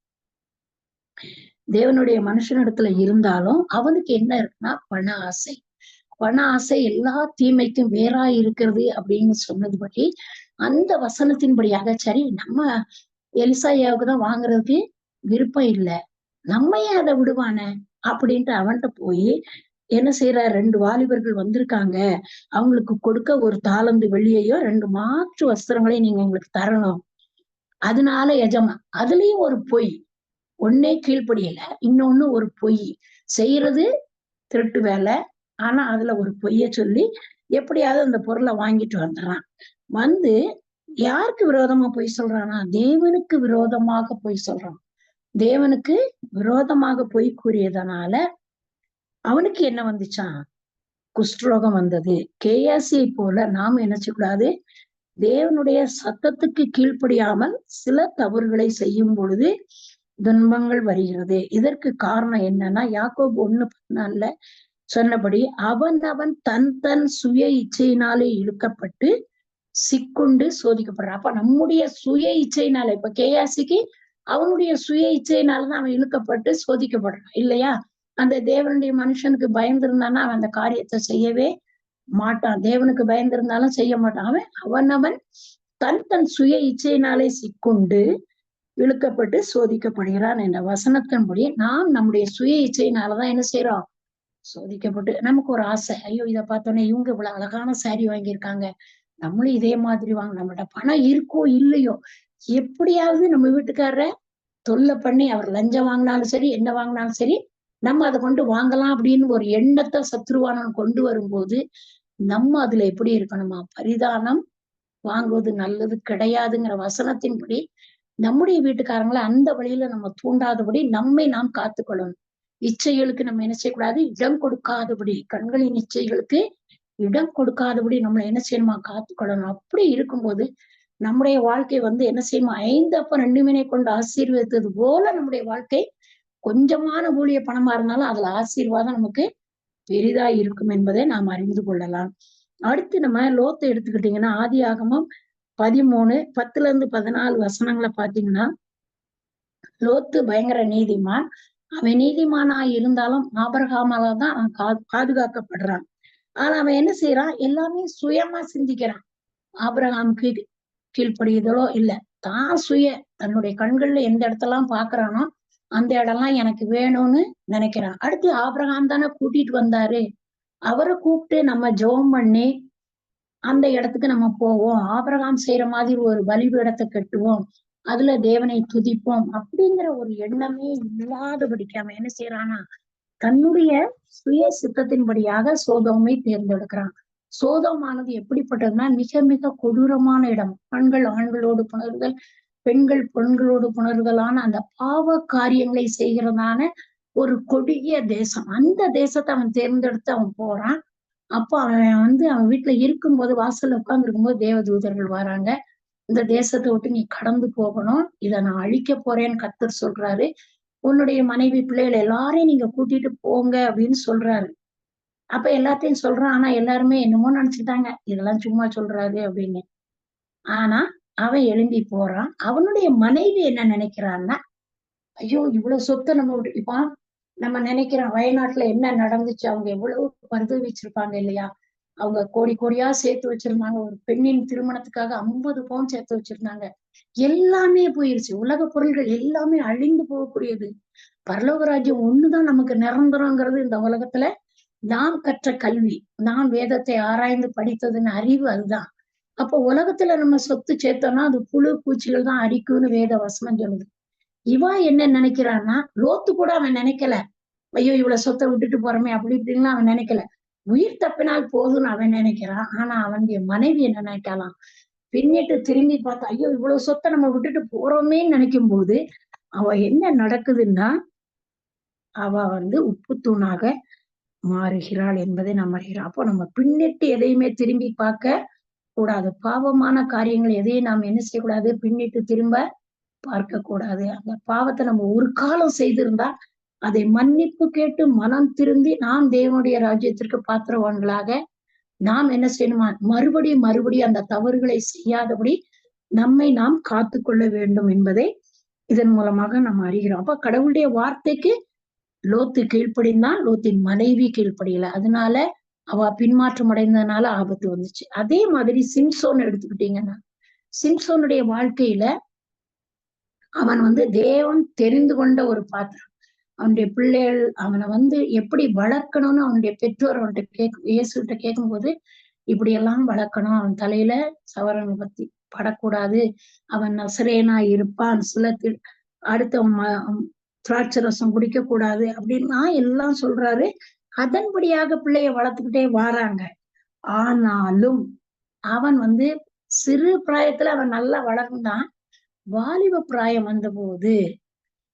தேவனுடைய மனுஷனிடத்துல இருந்தாலும் அவனுக்கு என்ன இருக்குன்னா பண ஆசை. பண ஆசை எல்லா தீமைக்கும் வேறா இருக்கிறது அப்படின்னு சொன்னதுபடி அந்த வசனத்தின்படியாக சரி நம்ம எலிசாயாவுக்கு தான் வாங்குறதுக்கு விருப்பம் இல்லை. நம்ம ஏன் அதை விடுவானே அப்படின்ட்டு அவன்கிட்ட போய் என்ன செய்யறாரு, 2 வாலிபர்கள் வந்திருக்காங்க, அவங்களுக்கு கொடுக்க ஒரு தாலந்து வெள்ளியையோ 2 மாற்று வஸ்திரங்களையும் நீங்க எங்களுக்கு தரணும். அதனால எஜமான் அதுலயும் ஒரு பொய். ஒன்னே கீழ்ப்படியல, இன்னொன்னு ஒரு பொய் செய்யறது, திருட்டு வேலை. ஆனா அதுல ஒரு பொய்ய சொல்லி எப்படியாவது அந்த பொருளை வாங்கிட்டு வந்துடுறான். வந்து யாருக்கு விரோதமா பொய் சொல்றானா, தேவனுக்கு விரோதமாக பொய் சொல்றான். தேவனுக்கு விரோதமாக பொய் கூறியதனால அவனுக்கு என்ன வந்துச்சான், குஷ்டரோகம் வந்தது. கேயாசியை போல நாம் என்ன செய்யக்கூடாது, தேவனுடைய சத்தத்துக்கு கீழ்ப்படியாமல் சில தவறுகளை செய்யும் பொழுது துன்பங்கள் வருகிறது. இதற்கு காரணம் என்னன்னா, யாக்கோபு 1:14 சொன்னபடி அவன் தன் தன் சுய இச்சையினாலே இழுக்கப்பட்டு சிக்குண்டு சோதிக்கப்படுறான். அப்ப நம்முடைய சுய இச்சையினால, இப்ப கேயாசிக்கு அவனுடைய சுய இச்சையினாலதான் அவன் இழுக்கப்பட்டு சோதிக்கப்படுறான் இல்லையா? அந்த தேவனுடைய மனுஷனுக்கு பயந்திருந்தானா அவன் அந்த காரியத்தை செய்யவே மாட்டான். தேவனுக்கு பயந்திருந்தாலும் செய்ய மாட்டான். அவன் தன் தன் சுய இச்சையினாலே சிக்குண்டு இழுக்கப்பட்டு சோதிக்கப்படுகிறான் என்ற வசனத்தின்படி நாம் நம்முடைய சுய இச்சையினாலதான் என்ன செய்யறோம், சோதிக்கப்பட்டு. நமக்கு ஒரு ஆசை, ஐயோ இதை பார்த்தோன்னே இவங்க இவ்வளவு அழகான சாரி வாங்கியிருக்காங்க, நம்மளும் இதே மாதிரி வாங்க, நம்மகிட்ட பணம் இருக்கோ இல்லையோ எப்படியாவது நம்ம வீட்டுக்காரரை தொல்லை பண்ணி அவர் லஞ்சம் வாங்கினாலும் சரி என்ன வாங்கினாலும் சரி நம்ம அதை கொண்டு வாங்கலாம் அப்படின்னு ஒரு எண்ணத்தை சத்ருவானன் கொண்டு வரும்போது நம்ம அதுல எப்படி இருக்கணுமா, பரிதானம் வாங்குவது நல்லது கிடையாதுங்கிற வசனத்தின்படி நம்முடைய வீட்டுக்காரங்களை அந்த வழியில நம்ம தூண்டாதபடி நம்மை நாம் காத்துக்கொள்ளணும். இச்சைகளுக்கு நம்ம என்ன செய்யக்கூடாது, இடம் கொடுக்காதபடி, கண்களின் இச்சைகளுக்கு இடம் கொடுக்காதபடி நம்மளை என்ன செய்யணுமா, காத்துக்கொள்ளணும். அப்படி இருக்கும்போது நம்முடைய வாழ்க்கை என்ன செய்யணுமா, 5 அப்பம் 2 மீனை கொண்டு ஆசீர்வதித்தது போல நம்முடைய வாழ்க்கை கொஞ்சமான ஊழிய பணமா இருந்தாலும் அதுல ஆசீர்வாதம் நமக்கு பெரிதா இருக்கும் என்பதை நாம் அறிந்து கொள்ளலாம். அடுத்து நம்ம லோத்தை எடுத்துக்கிட்டீங்கன்னா, ஆதியாகமம் 13:10-14 வசனங்களை பாத்தீங்கன்னா, லோத்து பயங்கர நீதிமான். அவன் நீதிமானா இருந்தாலும் ஆபிரகாமால தான் அவன் பாதுகாக்கப்படுறான். ஆனா அவன் என்ன செய்யறான், எல்லாமே சுயமா சிந்திக்கிறான். ஆபிரகாமுக்கு கீழ்ப்படியுதலோ இல்ல, தான் தன்னுடைய கண்கள்ல எந்த இடத்தெல்லாம் பாக்குறானோ அந்த இடம்லாம் எனக்கு வேணும்னு நினைக்கிறான். அடுத்து ஆபிரகாம் தானே கூட்டிட்டு வந்தாரு, அவரை கூப்பிட்டு நம்ம ஜெபம் பண்ணி அந்த இடத்துக்கு நம்ம போவோம், ஆபிரகாம் செய்யற மாதிரி ஒரு பலிபீடத்தை கட்டுவோம், அதுல தேவனை துதிப்போம் அப்படிங்கிற ஒரு எண்ணமே இல்லாதபடிக்கு அவன் என்ன செய்யறானா, தன்னுடைய சுய சித்தத்தின்படியாக சோதோமை தேர்ந்தெடுக்கிறான். சோதோமானது எப்படிப்பட்டதுன்னா மிக மிக கொடூரமான இடம். ஆண்கள் ஆண்களோடு புணர்தல், பெண்கள் பெண்களோடு புணர்தலான அந்த பாவ காரியங்களை செய்கிறதான ஒரு கொடிய தேசம். அந்த தேசத்தை அவன் தேர்ந்தெடுத்து அவன் போறான். அப்போ அவன் அவன் வீட்டுல இருக்கும்போது, வாசல்ல உட்கார்ந்து இருக்கும்போது தேவதூதர்கள் வராங்க, இந்த தேசத்தை விட்டு நீ கடந்து போகணும், இதை நான் அழிக்க போறேன்னு கர்த்தர் சொல்றாரு, உன்னுடைய மனைவி பிள்ளைகள் எல்லாரையும் நீங்க கூட்டிட்டு போங்க அப்படின்னு சொல்றாரு. அப்ப எல்லாத்தையும் சொல்றான். ஆனா எல்லாருமே என்னமோ நினைச்சுட்டாங்க, இதெல்லாம் சும்மா சொல்றாரு அப்படின்னு. ஆனா அவன் எழும்பி போறான். அவனுடைய மனைவி என்ன நினைக்கிறான்னா, ஐயோ இவ்வளவு சொத்தை நம்ம இப்ப நம்ம நினைக்கிறோம் வயநாட்டுல என்ன நடந்துச்சு, அவங்க எவ்வளவு பரிதவிச்சிருப்பாங்க இல்லையா, அவங்க கோடி கோடியா சேர்த்து வச்சிருந்தாங்க. ஒரு பெண்ணின் திருமணத்துக்காக 50 பவுன் சேர்த்து வச்சிருந்தாங்க. எல்லாமே போயிருச்சு. உலக பொருள்கள் எல்லாமே அழிந்து போகக்கூடியது. பரலோக ராஜ்யம் ஒண்ணுதான் நமக்கு நிரந்தரங்கிறது இந்த உலகத்துல நாம் கற்ற கல்வி, நாம் வேதத்தை ஆராய்ந்து படித்ததுன்னு அறிவு அதுதான். அப்போ உலகத்துல நம்ம சொத்து சேர்த்தோம்னா அது புழு பூச்சிகள் தான் அரிக்கும்னு வேத வசனம் சொல்லுது. இவா என்ன நினைக்கிறான்னா, லோத்து கூட அவன் நினைக்கல, ஐயோ இவ்வளவு சொத்தை விட்டுட்டு போறோமே அப்படி இப்படின்னு அவன் நினைக்கல. உயிர் தப்பினால் போதும்னு அவன் நினைக்கிறான். ஆனா அவனுடைய மனைவி என்ன நினைக்கலாம், பின்னிட்டு திரும்பி பார்த்தா ஐயோ இவ்வளவு சொத்தை நம்ம விட்டுட்டு போறோமேன்னு நினைக்கும் போது அவ என்ன நடக்குதுன்னா, அவ உப்பு தூணாக மாறுகிறாள் என்பதை நாம் அறிகிறோம். அப்போ நம்ம பின்னிட்டு எதையுமே திரும்பி பார்க்க கூடாது. பாவமான காரியங்கள் எதையும் நாம் என்ன செய்யக்கூடாது, பின்னிட்டு திரும்ப பார்க்க கூடாது. அந்த பாவத்தை நம்ம ஒரு காலம் செய்திருந்தா அதை மன்னிப்பு கேட்டு மனம் திருந்தி நாம் தேவனுடைய ராஜ்யத்திற்கு பாத்திரவான்களாக நாம் என்ன செய்யணுமா, மறுபடியும் மறுபடியும் அந்த தவறுகளை செய்யாதபடி நம்மை நாம் காத்துக்கொள்ள வேண்டும் என்பதை இதன் மூலமாக நம்ம அறிகிறோம். அப்ப கடவுளுடைய வார்த்தைக்கு லோத்து கீழ்ப்படிந்தான், லோத்தின் மனைவி கீழ்ப்படியல. அதனால அவ பின்மாற்றம் அடைந்ததுனால ஆபத்து வந்துச்சு. அதே மாதிரி சிம்சோன் எடுத்துக்கிட்டீங்கன்னா, சிம்சோனுடைய வாழ்க்கையில அவன் தேவன் தெரிந்து கொண்ட ஒரு பாத்திரம். அவனுடைய பிள்ளைகள் அவனை எப்படி வளர்க்கணும்னு அவனுடைய பெற்றோர் அவன்கிட்ட இயேசுகிட்ட கேட்கும்போது, இப்படி எல்லாம் வளர்க்கணும். அவன் தலையில சவரனை பத்தி படக்கூடாது. அவன் நசரேனா இருப்பான். அடுத்த திராட்சை ரசம் குடிக்க கூடாது அப்படின்னா எல்லாம் சொல்றாரு. அதன்படியாக பிள்ளைய வளர்த்துக்கிட்டே வாராங்க. ஆனாலும் அவன் சிறு பிராயத்துல அவன் நல்லா வளர்ந்தான். வாலிப பிராயம் வந்தபோது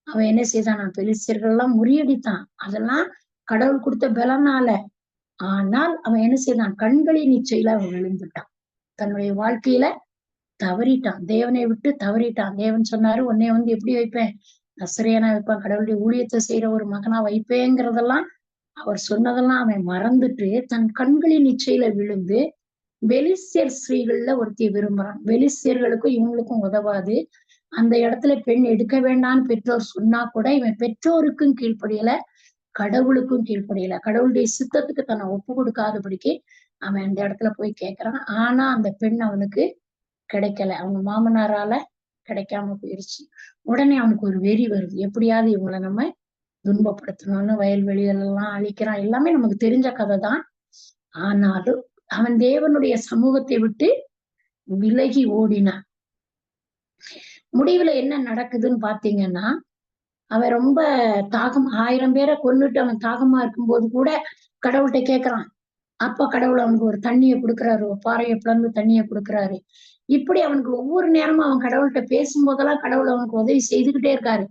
அவன் என்ன செய்தான்? பெலிஸ்தியர்கள் எல்லாம் முறியடித்தான். அதெல்லாம் கடவுள் கொடுத்த பலனால. ஆனால் அவன் என்ன செய்தான்? கண்களின் இச்சையில அவன் விழுந்துட்டான். தன்னுடைய வாழ்க்கையில தவறிட்டான். தேவனை விட்டு தவறிட்டான். தேவன் சொன்னாரு, உன்னை எப்படி வைப்பேன்? நசரேயனா வைப்பேன், கடவுளுடைய ஊழியத்தை செய்யற ஒரு மகனா வைப்பேங்கிறதெல்லாம் அவர் சொன்னதெல்லாம் அவன் மறந்துட்டு தன் கண்களின் இச்சையில விழுந்து பெலிஸ்தியர் ஸ்திரீகள்ல ஒருத்திய விரும்புறான். பெலிஸ்தியர்களுக்கும் இவங்களுக்கும் உதவாது. அந்த இடத்துல பெண் எடுக்க வேண்டாம்னு பெற்றோர் சொன்னா கூட இவன் பெற்றோருக்கும் கீழ்ப்படியல, கடவுளுக்கும் கீழ்ப்படியல. கடவுளுடைய சித்தத்துக்கு தன்னை ஒப்பு கொடுக்காதபடிக்கு அவன் அந்த இடத்துல போய் கேட்கிறான். ஆனா அந்த பெண் அவனுக்கு கிடைக்கல. அவங்க மாமனாரால கிடைக்காம போயிருச்சு. உடனே அவனுக்கு ஒரு வெறி வருது. எப்படியாவது இவங்களை நம்ம துன்பப்படுத்தணும்னு வயல்வெளிகள் எல்லாம் அழிக்கிறான். எல்லாமே நமக்கு தெரிஞ்ச கதை தான். ஆனாலும் அவன் தேவனுடைய சமூகத்தை விட்டு விலகி ஓடினான். முடிவுல என்ன நடக்குதுன்னு பாத்தீங்கன்னா, அவன் ரொம்ப தாகம் 1000 பேரை கொன்னுட்டு அவன் தாகமா இருக்கும்போது கூட கடவுள்கிட்ட கேட்கிறான். அப்ப கடவுள் அவனுக்கு ஒரு தண்ணிய கொடுக்குறாரு. ஒரு பாறையை பிளந்து தண்ணிய கொடுக்குறாரு. இப்படி அவனுக்கு ஒவ்வொரு நேரமும் அவன் கடவுள்கிட்ட பேசும்போதெல்லாம் கடவுள் அவனுக்கு உதவி செய்துகிட்டே இருக்காரு.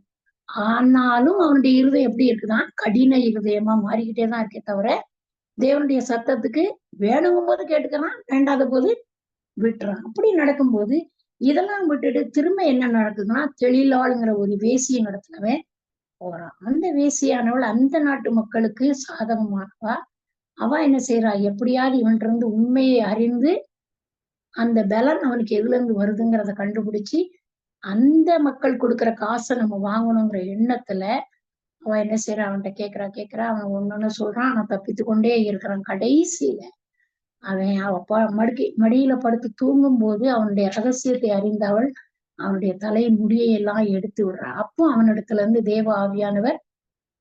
ஆனாலும் அவனுடைய இருதயம் எப்படி இருக்குதான்? கடின இருதயமா மாறிக்கிட்டே தான் இருக்கே தவிர, தேவனுடைய சத்தத்துக்கு வேணுங்கும் போது கேட்டுக்கிறான், வேண்டாத போது விட்டுறான். அப்படி நடக்கும்போது இதெல்லாம் விட்டுட்டு திரும்ப என்ன நடக்குதுன்னா, தெளிலாளுங்கிற ஒரு வேசியை நடத்தினவன் போறான். அந்த வேசியானவள் அந்த நாட்டு மக்களுக்கு சாதகமானவா. அவ என்ன செய்யறா? எப்படியாவது இவன்கிட்ட இருந்து உண்மையை அறிந்து அந்த பலன் அவனுக்கு எதுல இருந்து வருதுங்கிறத கண்டுபிடிச்சு அந்த மக்கள் கொடுக்குற காசை நம்ம வாங்கணுங்கிற எண்ணத்துல அவன் என்ன செய்யறான்? அவன்கிட்ட கேட்கிறா. அவன் ஒண்ணு சொல்றான். அவன் தப்பித்து கொண்டே இருக்கிறான். கடைசியில அவன் மடியில படுத்து தூங்கும் போது அவனுடைய ரகசியத்தை அறிந்தவள் அவனுடைய தலை முடியை எல்லாம் எடுத்து விடுறான். அப்போ அவனிடத்துல இருந்து தேவ ஆவியானவர்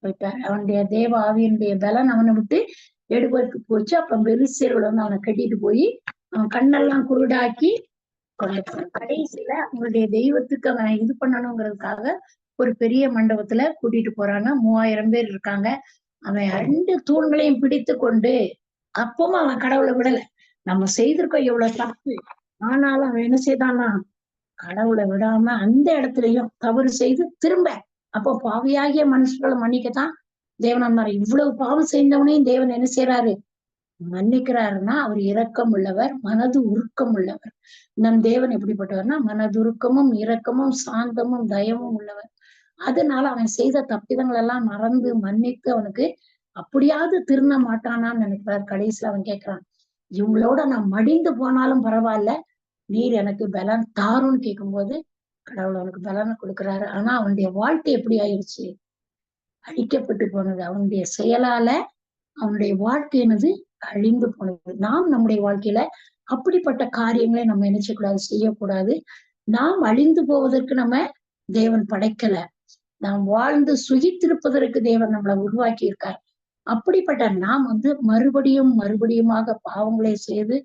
போயிட்டார். அவனுடைய தேவ ஆவியனுடைய பலன் அவனை விட்டு எடுபட்டு போச்சு. அப்ப பெலிஸ்தியர்கள் அவனை கட்டிட்டு போய் அவன் கண்ணெல்லாம் குருடாக்கி கொண்டு போறான். கடைசியில அவங்களுடைய தெய்வத்துக்கு அவன் இது பண்ணணுங்கிறதுக்காக ஒரு பெரிய மண்டபத்துல கூட்டிட்டு போறாங்க. 3000 பேர் இருக்காங்க. அவன் 2 தூண்களையும் பிடித்து கொண்டு, அப்பவும் அவன் கடவுளை விடல. நம்ம செய்திருக்கோம் எவ்வளவு தப்பு. ஆனாலும் அவன் என்ன செய்தான்னா, கடவுளை விடாம அந்த இடத்துலயும் தவறு செய்து திரும்ப அப்போ பாவியாகிய மனுஷர்களை மன்னிக்கத்தான் தேவன் வந்தாரு. இவ்வளவு பாவம் செய்தவனையும் தேவன் என்ன செய்யறாரு? மன்னிக்கிறாருன்னா அவர் இரக்கம் உள்ளவர், மனது உருக்கம் உள்ளவர். நம் தேவன் எப்படிப்பட்டவர்னா மனதுருக்கமும் இரக்கமும் சாந்தமும் தயமும் உள்ளவர். அதனால அவன் செய்த தப்பிதங்கள் எல்லாம் மறந்து மன்னித்து அவனுக்கு அப்படியாவது திருந்த மாட்டானான்னு நினைக்கிறார். கடைசியில அவன் கேட்கிறான், இவங்களோட நான் மடிந்து போனாலும் பரவாயில்ல, நீர் எனக்கு பலன் தாருன்னு கேட்கும்போது கடவுள் அவனுக்கு பலனை கொடுக்குறாரு. ஆனா அவனுடைய வாழ்க்கை எப்படி ஆயிடுச்சு? அழிக்கப்பட்டு போனது. அவனுடைய செயலால அவனுடைய வாழ்க்கையானது அழிந்து போனது. நாம் நம்முடைய வாழ்க்கையில அப்படிப்பட்ட காரியங்களை நம்ம நினைச்சக்கூடாது, செய்யக்கூடாது. நாம் அழிந்து போவதற்கு நம்ம தேவன் படைக்கல. நாம் வாழ்ந்து சுகித்திருப்பதற்கு தேவன் நம்மளை உருவாக்கி இருக்கார். அப்படிப்பட்ட நாம் மறுபடியும் மறுபடியுமாக பாவங்களை செய்து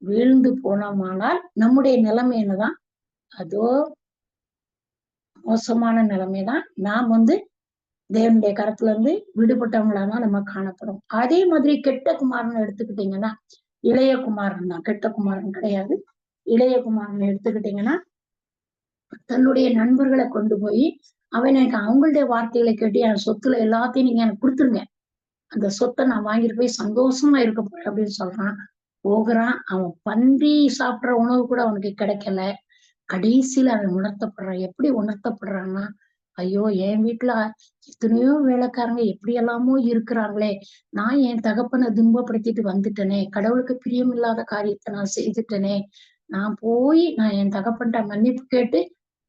வீழ்ந்து போனோமானால் நம்முடைய நிலைமை என்னதான்? அதோ மோசமான நிலைமைதான். நாம் தேவனுடைய கரத்துல இருந்து விடுபட்டவங்களாதான் நம்ம காணப்படும். அதே மாதிரி கெட்ட குமாரன் எடுத்துக்கிட்டீங்கன்னா, இளைய குமாரன் தான், கெட்ட குமாரன் கிடையாது. இளைய குமாரன் எடுத்துக்கிட்டீங்கன்னா, தன்னுடைய நண்பர்களை கொண்டு போய் எனக்கு அவங்களுடைய வார்த்தைகளை கேட்டு என் சொத்துல எல்லாத்தையும் நீங்க எனக்கு கொடுத்துருங்க, அந்த சொத்தை நான் வாங்கிட்டு போய் சந்தோஷமா இருக்க போறேன் அப்படின்னு சொல்றான். போகிறான். அவன் பன்றி சாப்பிடுற உணவு கூட அவனுக்கு கிடைக்கல. கடைசியில அவன் உணர்த்தப்படுறான். எப்படி உணர்த்தப்படுறான்னா, ஐயோ என் வீட்டுல எத்தனையோ வேலைக்காரங்க எப்படி எல்லாமோ இருக்கிறாங்களே, நான் என் தகப்பனை துன்பப்படுத்திட்டு வந்துட்டேனே, கடவுளுக்கு பிரியமில்லாத காரியத்தை நான் செய்துட்டேனே, நான் என் தகப்பன்ட்ட மன்னிப்பு கேட்டு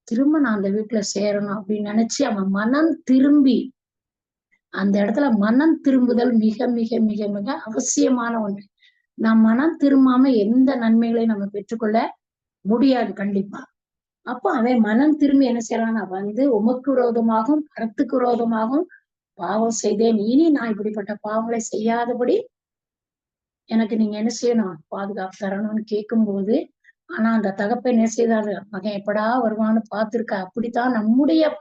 திரும்ப நான் அந்த வீட்டுல சேரணும் அப்படின்னு நினைச்சு அவன் மனம் திரும்பி, அந்த இடத்துல மனம் திரும்புதல் மிக மிக மிக மிக அவசியமான ஒன்று. நாம் மனம் திரும்பாம எந்த நன்மைகளையும் நம்ம பெற்றுக்கொள்ள முடியாது. கண்டிப்பா அப்ப அவன் மனம் திரும்பி என்ன செய்யறான், வந்து உமக்கு விரோதமாகவும் கருத்துக்கு விரோதமாகவும் பாவம் செய்தேன், இனி நான் இப்படிப்பட்ட பாவங்களை செய்யாதபடி எனக்கு நீங்க என்ன செய்யணும், பாதுகாப்பு தரணும்னு கேட்கும்போது, ஆனா அந்த தகப்பன் என்ன செய்தாரு, மகன் எப்படா வருவான்னு பார்த்திருக்க. அப்படித்தான் நம்முடைய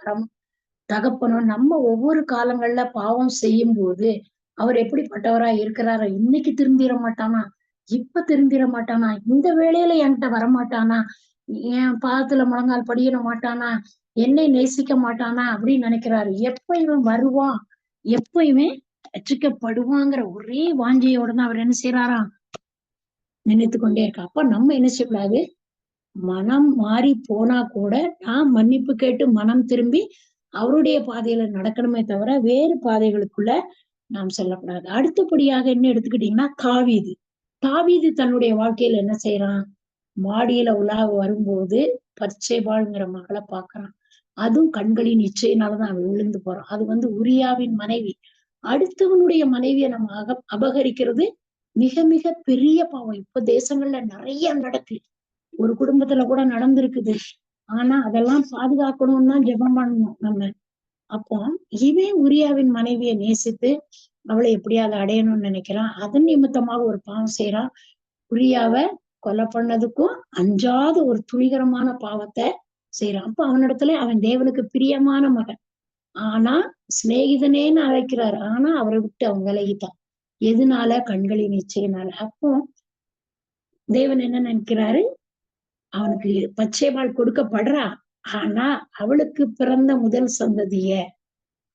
தகப்பனும் நம்ம ஒவ்வொரு காலங்கள்ல பாவம் செய்யும் போது அவர் எப்படிப்பட்டவரா இருக்கிறாரோ, இன்னைக்கு திருந்திட மாட்டானா, இப்ப திருந்திட மாட்டானா, இந்த வேளையில என்கிட்ட வரமாட்டானா, என் பாதத்துல முழங்கால் படியிட மாட்டானா, என்னை நேசிக்க மாட்டானா அப்படின்னு நினைக்கிறாரு. எப்ப இவன் வருவான், எப்ப இவன் ரட்சிக்கப்படுவாங்கிற ஒரே வாஞ்சையோட தான் அவர் என்ன செய்யறாராம், நினைத்து கொண்டே இருக்கா. அப்ப நம்ம என்ன செய்யக்கூடாது, மனம் மாறி போனா கூட நான் மன்னிப்பு கேட்டு மனம் திரும்பி அவருடைய பாதையில நடக்கணுமே தவிர வேறு பாதைகளுக்குள்ள நாம் செல்லக்கூடாது. அடுத்தபடியாக என்ன எடுத்துக்கிட்டீங்கன்னா, தாவீது. தாவீது தன்னுடைய வாழ்க்கையில என்ன செய்யறான், மாடியில உலா வரும்போது பத்சேபாள்ங்கிற மகளை பாக்குறான். அதுவும் கண்களின் இச்சையினாலதான் அவன் விழுந்து போறான். அது வந்து உரியாவின் மனைவி. அடுத்தவனுடைய மனைவியை நம்ம அபகரிக்கிறது மிக மிக பெரிய பாவம். இப்ப தேசங்கள்ல நிறைய நடக்குது. ஒரு குடும்பத்துல கூட நடந்திருக்குது. ஆனா அதெல்லாம் பாதுகாக்கணும்னு தான் ஜெபம் பண்ணணும் நம்ம. அப்போ இவன் உரியாவின் மனைவியை நேசித்து அவளை எப்படியாவது அடையணும்னு நினைக்கிறான். அதன் நிமித்தமாக ஒரு பாவம் செய்யறான். உரியாவ கொலை பண்ணதுக்கும் அஞ்சாத ஒரு துணிகரமான பாவத்தை செய்யறான். அப்ப அவனிடத்துல அவன் தேவனுக்கு பிரியமான மகன். ஆனா சிநேகிதனேன்னு அழைக்கிறாரு. ஆனா அவரை விட்டு அவன் விலகிட்டான். எதனால, கண்களின் நிச்சயனால. அப்போ தேவன் என்ன நினைக்கிறாரு, அவனுக்கு பச்சைபால் கொடுக்கப்படுறா. ஆனா அவளுக்கு பிறந்த முதல் சந்ததிய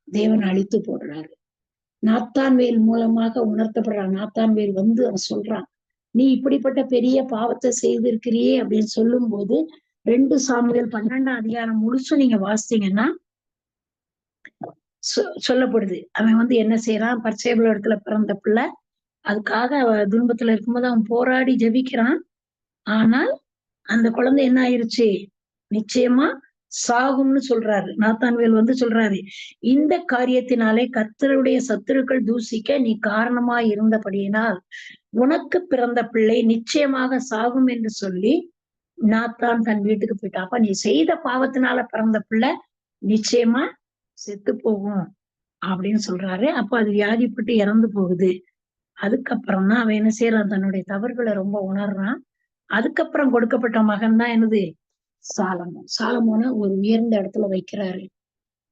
தேவன் அழித்து போடுறாரு. நாத்தான்வேல் மூலமாக உணர்த்தப்படுறான். நாத்தான்வேல் வந்து அவன் சொல்றான், நீ இப்படிப்பட்ட பெரிய பாவத்தை செய்திருக்கிறியே அப்படின்னு சொல்லும் போது 2 சாமுவேல் 12ஆம் அதிகாரம் முழுசும் நீங்க வாசித்தீங்கன்னா சொல்லப்படுது. அவன் வந்து என்ன செய்யறான், பர்சேபுல் இடத்துல பிறந்த பிள்ளை, அதுக்காக அவ துன்பத்துல இருக்கும்போது அவன் போராடி ஜெபிக்கிறான். ஆனால் அந்த குழந்தை என்ன ஆயிருச்சு, நிச்சயமா சாகும்னு சொல்றாரு. நாத்தான்வேல் வந்து சொல்றாரு, இந்த காரியத்தினாலே கர்த்தருடைய சத்துருக்கள் தூசிக்க நீ காரணமா இருந்தபடியினால் உனக்கு பிறந்த பிள்ளை நிச்சயமாக சாகும் என்று சொல்லி நாத்தான் தன் வீட்டுக்கு போயிட்டான். அப்ப நீ செய்த பாவத்தினால பிறந்த பிள்ளை நிச்சயமா செத்து போகும் அப்படின்னு சொல்றாரு. அப்ப அது வியாதிப்பட்டு இறந்து போகுது. அதுக்கப்புறம் தான் அவன் என்ன செய்யறான், தன்னுடைய தவறுகளை ரொம்ப உணர்றான். அதுக்கப்புறம் கொடுக்கப்பட்ட மகன் தான் என்னது, சாலமோன். சாலமோனை ஒரு உயர்ந்த இடத்துல வைக்கிறாரு.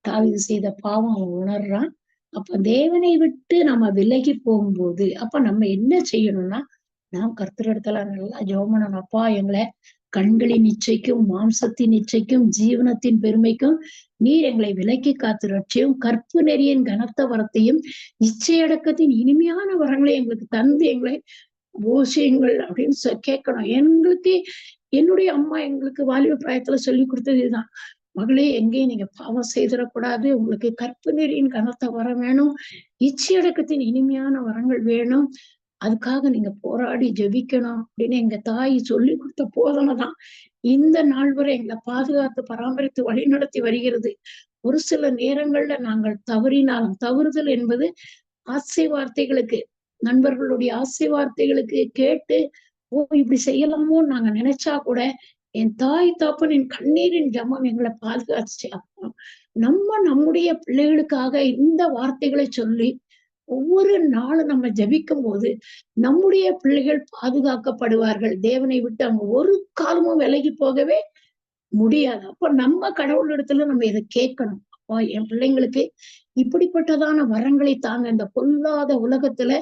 தாவீது செய்த பாவம் அவன் உணர்றான். அப்ப தேவனை விட்டு நம்ம விலகி போகும்போது அப்ப நம்ம என்ன செய்யணும்னா, நாம் கர்த்தரிடத்துல நல்லா ஜெபம் பண்ணணும். அப்பா எங்களை கண்களின் இச்சைக்கும் மாம்சத்தின் இச்சைக்கும் ஜீவனத்தின் பெருமைக்கும் நீர் எங்களை விலக்கி காத்து ரட்சியும், கற்பு நெறியின் கனத்த வரத்தையும் இச்சையடக்கத்தின் இனிமையான வரங்களை எங்களுக்கு தந்து எங்களை போஷியுங்கள் அப்படின்னு கேட்கணும். எங்களுக்கு என்னுடைய அம்மா எங்களுக்கு வாலிப பிராயத்துல சொல்லி கொடுத்தது இதுதான். மகளே, எங்கேயும் நீங்க பாவம் செய்திடக்கூடாது, உங்களுக்கு கற்பு நெறியின் கனத்த வரம் வேணும், இச்சையடக்கத்தின் இனிமையான வரங்கள் வேணும், அதுக்காக நீங்க போராடி ஜெபிக்கணும் அப்படின்னு எங்க தாய் சொல்லி கொடுத்த போதனை தான் இந்த நாள் வரை எங்களை பாதுகாத்து பராமரித்து வழிநடத்தி வருகிறது. ஒரு சில நேரங்கள்ல நாங்கள் தவறினாலும், தவறுதல் என்பது ஆசை வார்த்தைகளுக்கு, நண்பர்களுடைய ஆசை வார்த்தைகளுக்கு கேட்டு ஓ இப்படி செய்யலாமோன்னு நாங்க நினைச்சா கூட என் தாய் தகப்பனின் கண்ணீரின் ஜெபம் எங்களை பாதுகாத்துச்சு. அப்போ நம்ம நம்முடைய பிள்ளைகளுக்காக இந்த வார்த்தைகளை சொல்லி ஒவ்வொரு நாளும் நம்ம ஜெபிக்கும் போது நம்முடைய பிள்ளைகள் பாதுகாக்கப்படுவார்கள். தேவனை விட்டு அவங்க ஒரு காலமும் விலகி போகவே முடியாது. அப்ப நம்ம கடவுளிடத்துல நம்ம இதை கேட்கணும். அப்பா என் பிள்ளைங்களுக்கு இப்படிப்பட்டதான வரங்களை தாங்க, இந்த பொல்லாத உலகத்துல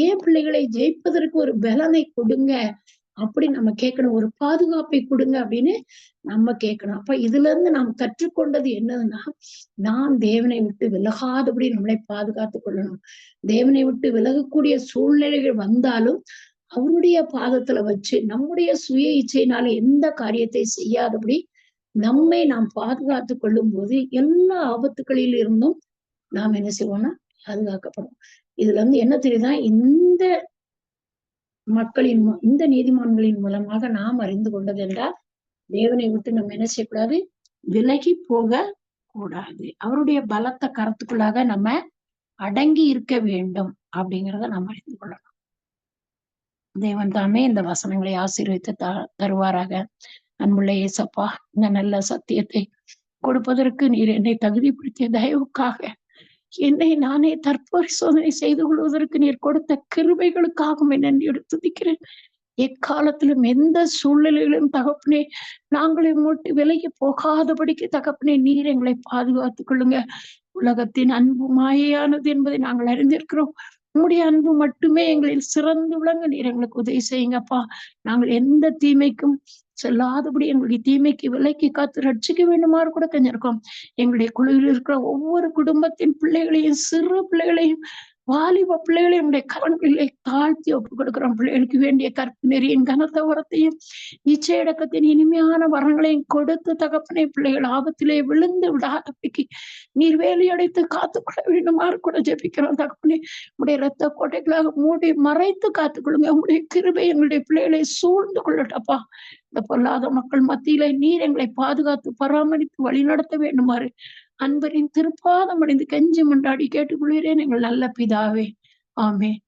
ஏன் பிள்ளைகளை ஜெயிப்பதற்கு ஒரு பலனை கொடுங்க அப்படி நம்ம கேட்கணும். ஒரு பாதுகாப்பை கொடுங்க அப்படின்னு நம்ம கேட்கணும். அப்ப இதுல இருந்து நாம் கற்றுக்கொண்டது என்னதுன்னா, நாம் தேவனை விட்டு விலகாதபடி நம்மளை பாதுகாத்துக் கொள்ளணும். தேவனை விட்டு விலகக்கூடிய சூழ்நிலைகள் வந்தாலும் அவருடைய பாதத்துல வச்சு நம்முடைய சுய இச்சையினால எந்த காரியத்தை செய்யாதபடி நம்மை நாம் பாதுகாத்துக் கொள்ளும் போது எல்லா ஆபத்துகளில் இருந்தும் நாம் என்ன செய்வோம்னா பாதுகாக்கப்படும். இதுல இருந்து என்ன தெரியுதா, இந்த இந்த நீதிமான்களின் மூலமாக நாம் அறிந்து கொண்டது என்றால், தேவனை விட்டு நம்ம என்ன செய்யக்கூடாது, விலகி போக கூடாது. அவருடைய பலத்த கரத்துக்குள்ளாக நம்ம அடங்கி இருக்க வேண்டும் அப்படிங்கிறத நம்ம அறிந்து கொள்ளணும். தேவன் தாமே இந்த வசனங்களை ஆசீர்வதித்து தருவாராக. அன்புள்ள இயேசப்பா, இந்த நல்ல சத்தியத்தை கொடுப்பதற்கு நீர் என்னை தகுதிப்படுத்திய தயவுக்காக, என்னை நானே தற்பரிசோதனை செய்து கொள்வதற்கு நீர் கொடுத்த கிருபைகளுக்காகவும் நன்றியோடு துதிக்கிறேன். எக்காலத்திலும் எந்த சூழ்நிலையிலும் தகப்பனே, நாங்களை விட்டு விலகி போகாதபடிக்கு தகப்பனே நீர் எங்களை பாதுகாத்துக் கொள்ளுங்க. உலகத்தின் அன்பு மாயையானது என்பதை நாங்கள் அறிந்திருக்கிறோம். உம்முடைய அன்பு மட்டுமே எங்களில் சிறந்து விளங்க நீர் எங்களுக்கு உதவி செய்யுங்கப்பா. நாங்கள் எந்த தீமைக்கும் செல்லாதபடி எங்களுடைய தீமைக்கு விலக்கி காத்து ரட்சிக்க வேண்டுமாறு கூட தெரிஞ்சிருக்கோம். எங்களுடைய குழுவில் இருக்கிற ஒவ்வொரு குடும்பத்தின் பிள்ளைகளையும், சிறு பிள்ளைகளையும், வாலிப பிள்ளைகளையும் உடைய கரங்களிலே தாழ்த்தி ஒப்புக் கொடுக்கிறோம். பிள்ளைகளுக்கு வேண்டிய கற்பு நெறியின் கனத்த வரத்தையும், இச்சையடக்கத்தின் இனிமையான வரங்களையும் கொடுத்து தகப்பனே, பிள்ளைகள் ஆபத்திலே விழுந்து விடாதபடிக்கு நீர் வேலையடைத்து காத்துக்கொள்ள வேண்டுமாறு கூட ஜெபிக்கிறோம் தகப்பனே. உடைய இரத்த கோட்டைகளாக மூடி மறைத்து காத்துக்கொள்ளுங்க. உங்களுடைய கிருபை எங்களுடைய பிள்ளைகளை சூழ்ந்து கொள்ளட்டப்பா. இந்த பொல்லாத மக்கள் மத்தியிலே நீர் எங்களை பாதுகாத்து பராமரித்து வழிநடத்த வேண்டுமாறு அன்பரின் திருப்பாதம் அடைந்து கெஞ்சி மன்றாடி கேட்டுக்கொள்கிறேன் எங்கள் நல்ல பிதாவே. ஆமென்.